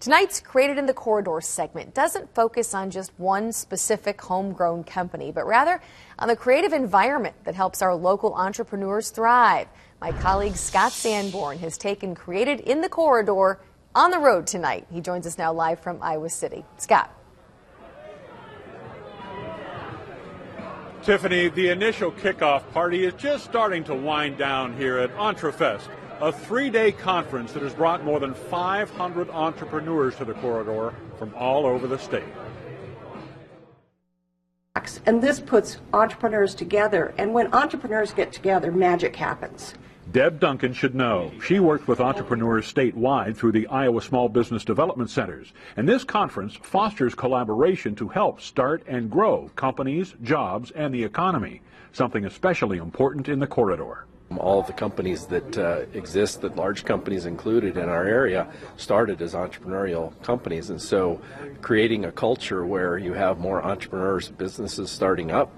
Tonight's Created in the Corridor segment doesn't focus on just one specific homegrown company, but rather on the creative environment that helps our local entrepreneurs thrive. My colleague Scott Sanborn has taken Created in the Corridor on the road tonight. He joins us now live from Iowa City. Scott. Tiffany, the initial kickoff party is just starting to wind down here at EntreFest, a three-day conference that has brought more than 500 entrepreneurs to the corridor from all over the state. And this puts entrepreneurs together, and when entrepreneurs get together, magic happens. Deb Duncan should know. She works with entrepreneurs statewide through the Iowa Small Business Development Centers. And this conference fosters collaboration to help start and grow companies, jobs, and the economy, something especially important in the corridor. All of the companies that exist, that large companies included in our area, started as entrepreneurial companies. And so creating a culture where you have more entrepreneurs, businesses starting up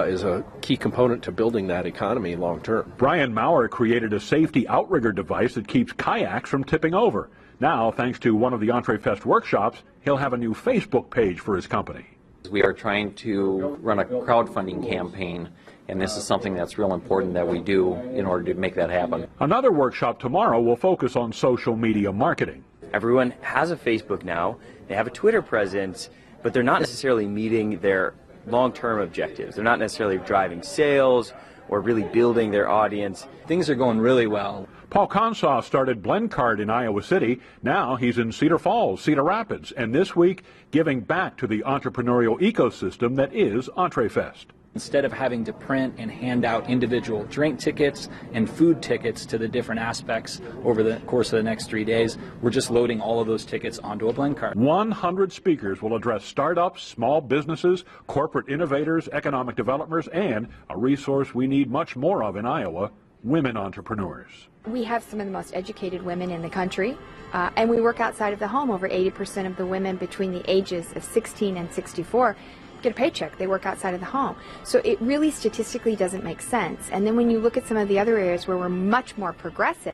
is a key component to building that economy long term. Brian Maurer created a safety outrigger device that keeps kayaks from tipping over. Now, thanks to one of the EntreFest workshops, he'll have a new Facebook page for his company. We are trying to run a crowdfunding campaign, and this is something that's real important that we do in order to make that happen. Another workshop tomorrow will focus on social media marketing. Everyone has a Facebook now, they have a Twitter presence, but they're not necessarily meeting their long-term objectives. They're not necessarily driving sales or really building their audience. Things are going really well. Paul Consoff started BlendCard in Iowa City. Now he's in Cedar Falls, Cedar Rapids, and this week giving back to the entrepreneurial ecosystem that is EntreFest. Instead of having to print and hand out individual drink tickets and food tickets to the different aspects over the course of the next 3 days, we're just loading all of those tickets onto a BlendCard. 100 speakers will address startups, small businesses, corporate innovators, economic developers, and a resource we need much more of in Iowa, women entrepreneurs. We have some of the most educated women in the country, and we work outside of the home. Over 80% of the women between the ages of 16 and 64 get a paycheck. They work outside of the home. So it really statistically doesn't make sense. And then when you look at some of the other areas where we're much more progressive.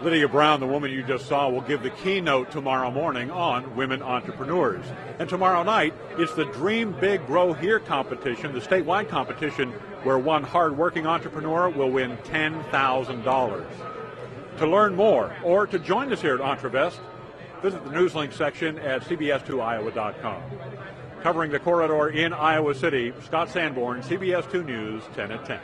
Lydia Brown, the woman you just saw, will give the keynote tomorrow morning on women entrepreneurs. And tomorrow night, it's the Dream Big Grow Here competition, the statewide competition where one hard-working entrepreneur will win $10,000. To learn more or to join us here at EntreFest, visit the Newslink section at cbs2iowa.com. Covering the corridor in Iowa City, Scott Sanborn, CBS 2 News, 10 at 10.